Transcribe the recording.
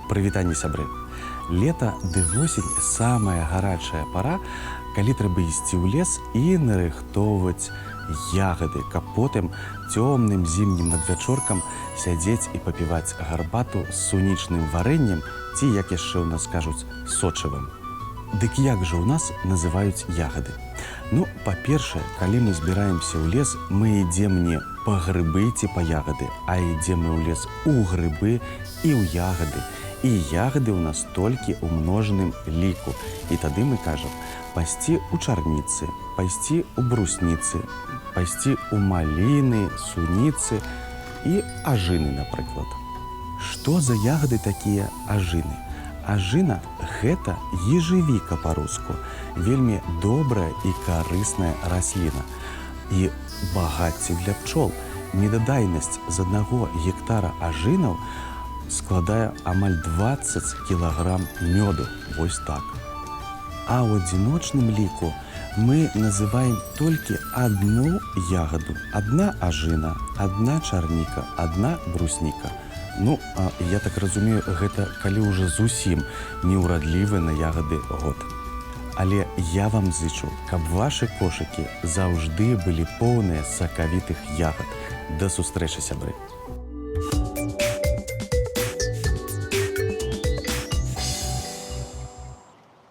Прывітанне, сябры. Лета ды восень самая гарачая пара, калі трэба ісці ў лес і нарыхтоўваць ягады, каб потым цёмным зімнім надвячоркам сядзець і папіваць гарбату з сунічным варэннем ці, як яшчэ ў нас кажуць, сочавым. Дык як жа ў нас называюць ягады? Ну, па-першае, калі мы збіраемся ў лес, мы ідзем не па грыбы ці па ягады, а ідзем мы ў лес у грыбы і ў ягады. І ягады ў нас толькі ў множаным ліку. І тады мы кажам пайсці ў чарніцы, пайсці ў брусніцы, пайсці ў маліны, суніцы і ажыны, напрыклад. Што за ягады такія ажыны? Ажына – гэта ежевіка па-руску, вельмі добрая і карысная расліна. І багацце для пчол. Недадайнасць з 1 гектара ажынаў складае амаль 20 кілаграм мёду. Вось так. А ў адзіночным ліку мы называем толькі адну ягаду. Адна ажына, адна чарніка, адна брусніка. Ну, я так разумею, гэта калі ўжо зусім неўрадлівы на ягады год. Але я вам зычу, каб вашы кошыкі заўжды былі поўныя сакавітых ягад. Да сустрэчы, сябры!